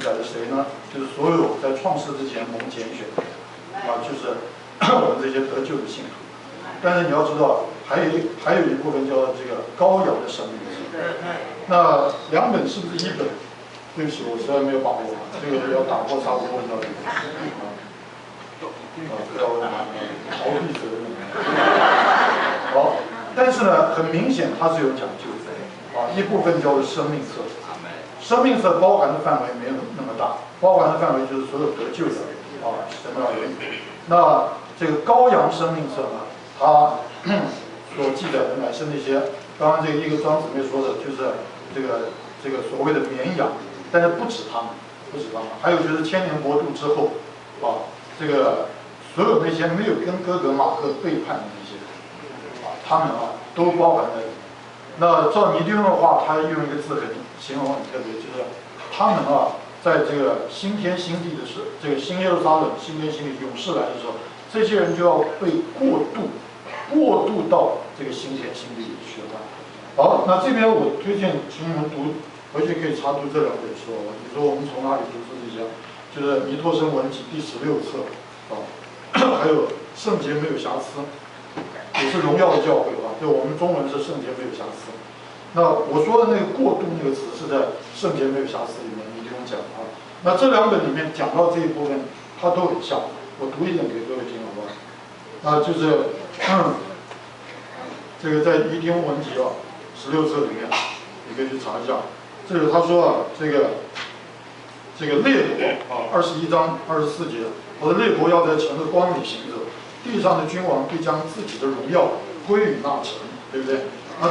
载的谁呢？就是所有在创世之前蒙拣选的，就是我们这些得救的信徒。但是你要知道，还有一部分叫这个羔羊的生命册。那两本是不是一本？对不起，我实在没有把握，这个要打破砂锅问到底。不要问逃避责任。好，但是呢，很明显它是有讲究的一部分叫做生命册。生命册包含的范围没有那么大，包含的范围就是所有得救的什么人。那这个羔羊生命册呢，它所记载的乃是那些刚刚这个一个庄姊妹说的，就是这个所谓的绵羊，但是不止他们，还有就是千年国度之后这个所有那些没有跟哥哥马克背叛的那些他们都包含在里面。那照尼丁的话，他用一个字很形容很特别，就是他们在这个新天新地的时候，这个新耶路撒冷新天新地勇士来的时候，这些人就要被过渡到这个新天新地里去了。好，那这边我推荐请你们读，回去可以查读这两本书。你说我们从哪里读出这些？就是《弥托生文集》第16册还有《圣洁没有瑕疵》，也是荣耀的教会就我们中文是圣洁没有瑕疵。那我说的那个过渡那个词是在圣洁没有瑕疵里面，你不用讲那这两本里面讲到这一部分，它都很像。我读一点给各位听好不好？那就是这个在尼丁文集16册里面，你可以去查一下。这个他说这个列国21章24节，我的列国要在城的光里行走，地上的君王必将自己的荣耀归于那城，对不对？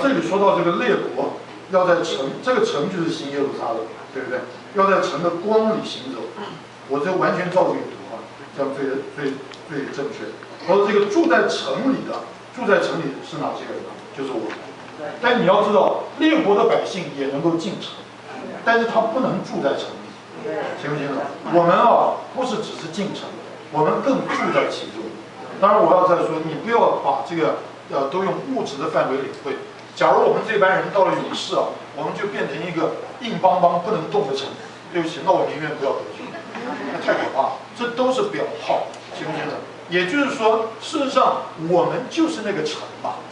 这里说到这个列国要在城，这个城就是新耶路撒冷，对不对？要在城的光里行走，我这完全照这个读这样最正确。然后这个住在城里是哪些人呢？就是我们。但你要知道，列国的百姓也能够进城，但是他不能住在城里，清不清楚？我们不是只是进城，我们更住在其中。当然，我要再说，你不要把这个都用物质的范围领会。假如我们这班人到了勇士我们就变成一个硬邦邦不能动的城，对不起，那我宁愿不要得罪，那太可怕了。这都是表号，清不清楚？也就是说，事实上我们就是那个城嘛，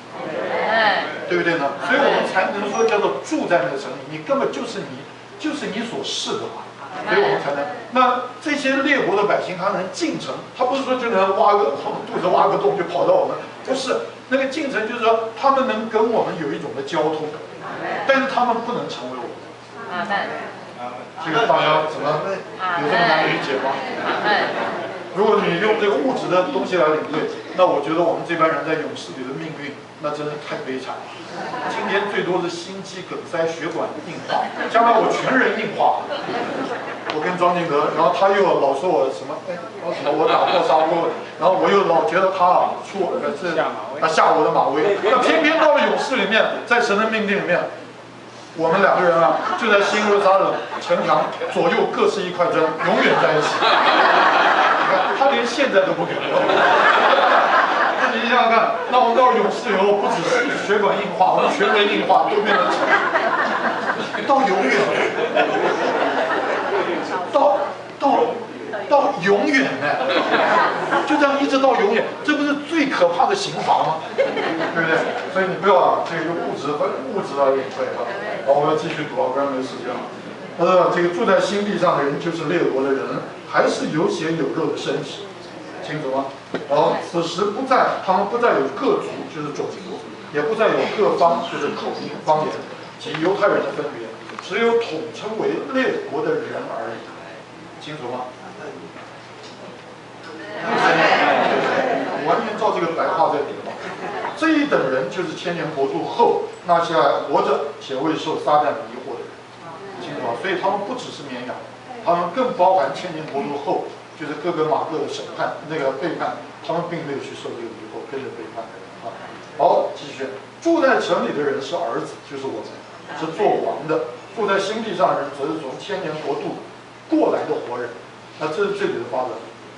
对不对呢？所以我们才能说叫做住在那个城里，你根本就是你所是的嘛，所以我们才能。那这些列国的百姓，他能进城，他不是说就能肚子挖个洞就跑到我们，不是。那个进程就是说，他们能跟我们有一种的交通，但是他们不能成为我们。这个大家怎么有这么难理解吗？如果你用这个物质的东西来领略，那我觉得我们这班人在勇士里的命运，那真的太悲惨了。今天最多是心肌梗塞、血管硬化，将来我全人硬化。我跟庄敬德，然后他又老说我什么，我打破砂锅，然后我又老觉得他下我的马威。那偏偏到了勇士里面，在神的命令里面，我们两个人就在新耶路撒冷城墙左右各是一块砖，永远在一起。你看他连现在都不给我。那你想想看，那我们到了勇士以后，不只是血管硬化，我们全人硬化都变成到永远。到永远呢，就这样一直到永远，这不是最可怕的刑罚吗？对不对？所以你不要这个物质来领会好，我要继续读不然没时间了。这个住在新地上的人，就是列国的人，还是有血有肉的身体，清楚吗？好，此时他们不再有各族，就是种族，也不再有各方，就是口音方言及犹太人的分别，只有统称为列国的人而已。清楚吗？完全照这个白话在读。这一等人就是千年国度后那些还活着且未受撒旦迷惑的人，清楚吗？所以他们不只是绵羊，他们更包含千年国度后，就是哥哥马各的审判那个背叛，他们并没有去受这个迷惑，跟着背叛好，继续。住在城里的人是儿子，就是我们，是做王的；住在新地上的人，则是从千年国度过来的活人。那这是这里的发展，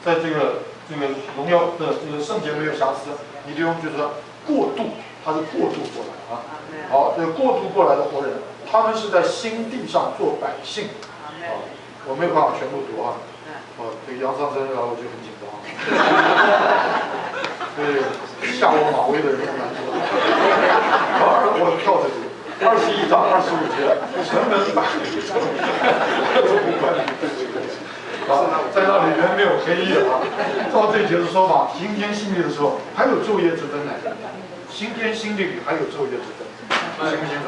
在这个荣耀的这个圣洁没有瑕疵，你就用就是说过渡，它是过渡过来好，这个过渡过来的活人，他们是在新地上做百姓我没有办法全部读啊。这个杨上生来我就很紧张，所以下我马威的人很难做。我跳着读，21章25节，城门百里都不关。在那里原没有黑夜啊。照这节的说法，新天新地的时候还有昼夜之分呢。新天新地里还有昼夜之分，清不清楚？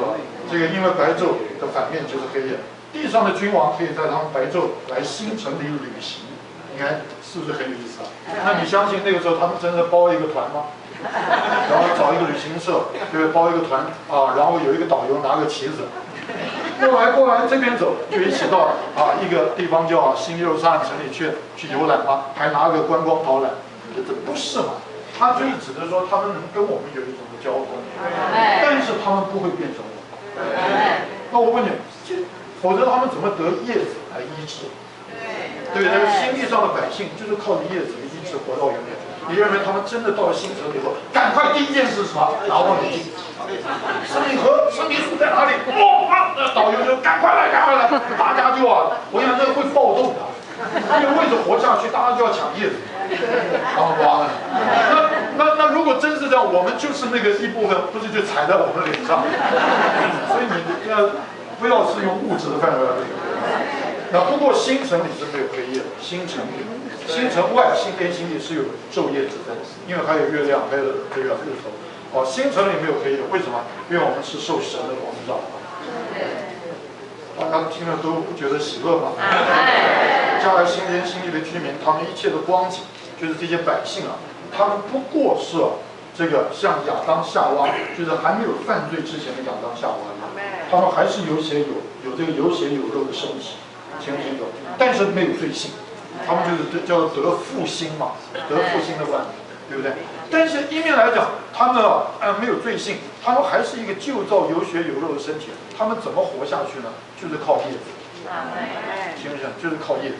这个因为白昼的反面就是黑夜。地上的君王可以在他们白昼来新城里旅行，你看是不是很有意思啊？那你相信那个时候他们真的包一个团吗？然后找一个旅行社，对不对？包一个团啊，然后有一个导游拿个旗子，过来这边走，就一起到一个地方叫新耶路撒冷城里去游览吗？还拿个观光导览？这不是嘛？他就是指的说他们能跟我们有一种的交通，但是他们不会变成我。那我问你，否则他们怎么得叶子来医治？对不对？心地上的百姓就是靠着叶子的医治活到永远。你认为他们真的到了新城以后，赶快第一件事是什么？拿望远镜，生命河、生命树在哪里？导游就赶快来，大家就我想这个会暴动的，因为为了活下去，大家就要抢叶子。那如果真是这样，我们就是那个一部分，不是就踩在我们脸上？所以你不要是用物质的范围来比。那不过新城里是没有黑夜的，新城外新天新地是有昼夜之分，因为还有月亮，还有这个日头。新城里没有黑夜，为什么？因为我们是受神的光照。大家听了都不觉得喜乐吗？将来新天新地的居民，他们一切的光景，就是这些百姓他们不过是这个像亚当夏娃，就是还没有犯罪之前的亚当夏娃一样，他们还是有血有这个有血有肉的身体，清不清楚？但是没有罪性，他们就是叫得复兴嘛，得复兴的万民，对不对？但是一面来讲，他们没有罪性，他们还是一个旧造有血有肉的身体，他们怎么活下去呢？就是靠叶子，行不行？就是靠叶子。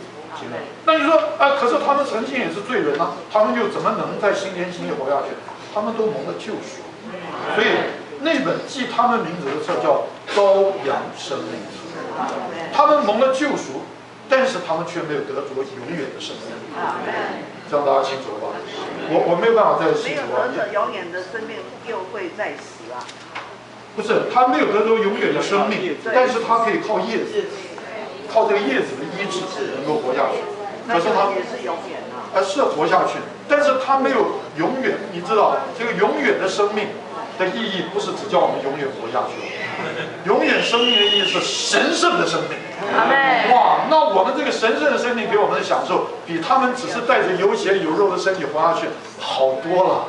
那你说可是他们曾经也是罪人他们又怎么能在新天新地活下去？他们都蒙了救赎，所以那本记他们名字的册叫羔羊生命册。他们蒙了救赎，但是他们却没有得着永远的生命。这样大家清楚了吧？我没有办法再清楚没有得着永远的生命，又会再死啊？不是，他没有得着永远的生命，但是他可以靠叶子。靠这个叶子的医治能够活下去，可是他也是永远是活下去，但是他没有永远。你知道，这个永远的生命的意义不是只叫我们永远活下去，永远生命的意义是神圣的生命。哇，那我们这个神圣的生命给我们的享受，比他们只是带着有血有肉的身体活下去好多了。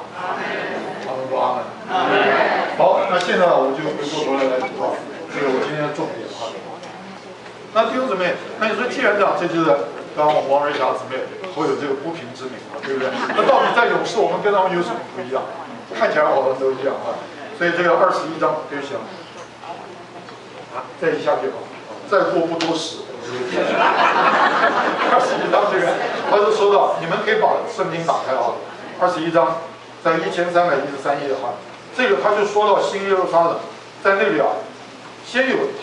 阿门不阿门？好，那现在我就回过头来读这个我今天的重点那弟兄姊妹，那你说既然这样，这就是刚刚王瑞霞姊妹会有这个不平之名对不对？那到底在勇士我们跟他们有什么不一样？看起来好像都一样所以这个21章对不起再一下就好，再过不多时。21章这个，他就说到，你们可以把圣经打开21章在1313页这个他就说到新耶路撒冷，在那里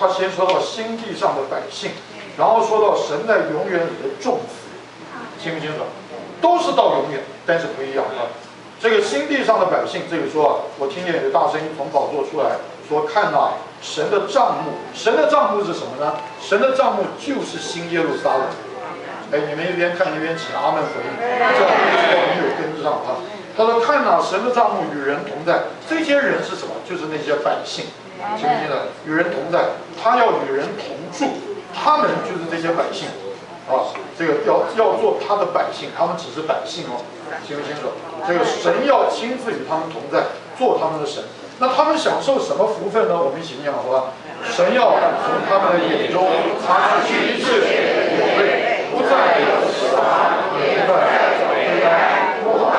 他先说到新地上的百姓，然后说到神在永远里的众子，清不清楚？都是到永远，但是不一样这个新地上的百姓，这个说我听见有大声音从宝座出来说：“看神的帐幕，神的帐幕是什么呢？神的帐幕就是新耶路撒冷。”你们一边看一边请阿门回应，这样没有跟上他说：“看神的帐幕与人同在。”这些人是什么？就是那些百姓。清不清楚？与人同在，他要与人同住，他们就是这些百姓这个要做他的百姓，他们只是百姓清不清楚？这个神要亲自与他们同在，做他们的神。那他们享受什么福分呢？我们一起念好吧？神要从他们的眼中擦去一切眼泪，不再有死亡，也不再有悲哀、不好，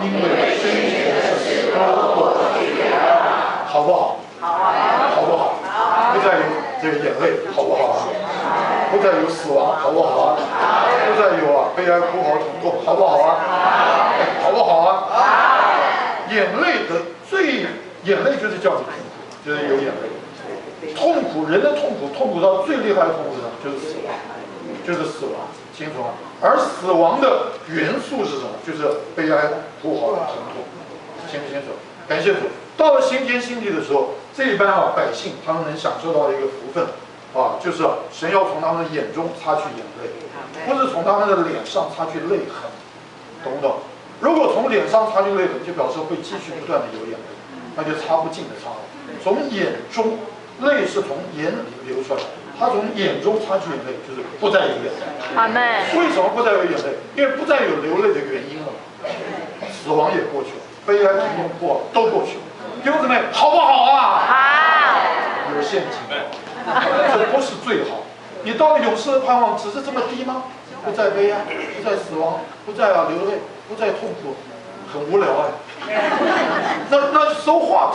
因为先前的事都过去了。好不好？好不好？不再有这个眼泪，好不好？不再有死亡，好不好？不再有悲哀、哭嚎、疼痛，好不好好不好眼泪就是叫你痛苦，就是有眼泪。痛苦，人的痛苦到最厉害的痛苦呢，就是死亡。就是死亡，清楚吗？而死亡的元素是什么？就是悲哀、哭嚎、疼痛，清不清楚？感谢主。到了新天新地的时候，这一班百姓他们能享受到的一个福分就是神要从他们的眼中擦去眼泪，不是从他们的脸上擦去泪痕，懂不懂？如果从脸上擦去泪痕，就表示会继续不断的有眼泪，那就擦不尽的擦了。从眼中，泪是从眼里流出来，他从眼中擦去眼泪，就是不再有眼泪。阿门。为什么不再有眼泪？因为不再有流泪的原因了，死亡也过去了，悲哀、疼痛、哭都过去了。弟兄姊妹，好不好啊？好。有陷阱，这不是最好。你到了永生的盼望只是这么低吗？不再悲哀，不再死亡，不再流泪，不再痛苦，很无聊那 so what？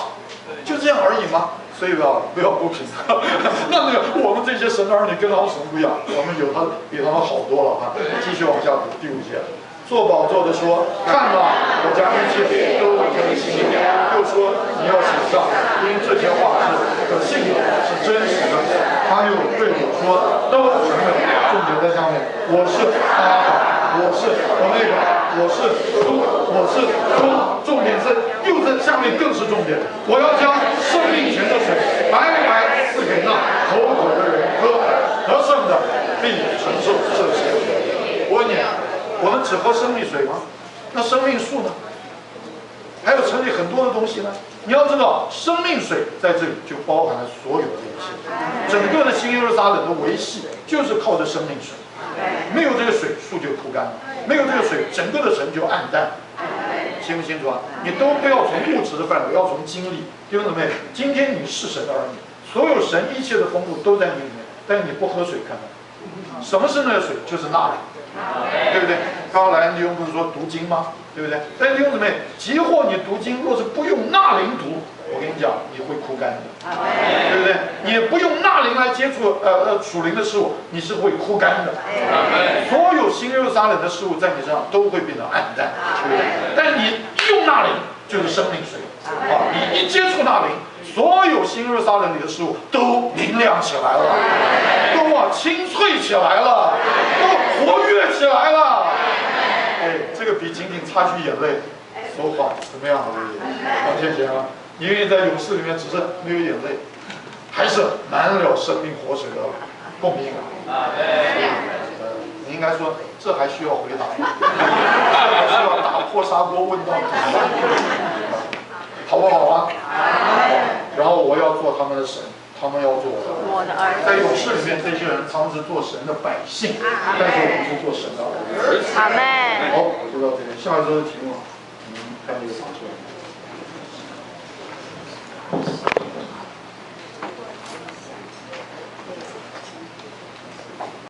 就这样而已吗？所以不要不平。那我们这些神的儿女跟他们什么不一样？我们有比他们好多了继续往下读第5节。做宝座的说：“看吧，我将一切都更新了。”又说：“你要写上，因这些话是可信的，是真实的。”他又对我说：“都承认。”重点在下面，我是阿爸，我是我那个，我是主，我是主。重点是又在下面更是重点，我要将生命泉的水白白赐给那口渴的人喝，得胜的必承受这些。我问你。我们只喝生命水吗？那生命树呢？还有城里很多的东西呢。你要知道，生命水在这里就包含了所有的一切。整个的新耶路撒冷的维系就是靠着生命水，没有这个水，树就枯干了；没有这个水，整个的城就暗淡。清不清楚啊？你都不要从物质的范围，要从经历。弟兄姊妹，今天你是神的儿女，所有神一切的丰富都在你里面，但是你不喝水，看看，什么是那个水？就是钠离。对不对？刚刚来弟兄不是说读经吗？对不对？但弟兄姊妹，即或你读经，若是不用钠灵读，我跟你讲，你会枯干的，对不对？你不用钠灵来接触属灵的事物，你是会枯干的。所有新耶路撒冷的事物在你身上都会变得暗淡，对不对？但你用钠灵就是生命水你一接触钠灵，所有新耶路撒冷里的事物都明亮起来了，都清脆起来了，都活跃起来了。这个比仅仅擦去眼泪说话怎么样？王先生你愿意在勇士里面只是没有眼泪，还是满了生命活水的共鸣你应该说这还需要回答，这还需要打破砂锅问到底，好不好啊？然后我要做他们的神，他们要做我的儿子。在勇士里面，这些人常是做神的百姓，但是我们是做神的儿子。阿门。好，就到这里。下一周的题目，看这个答出来。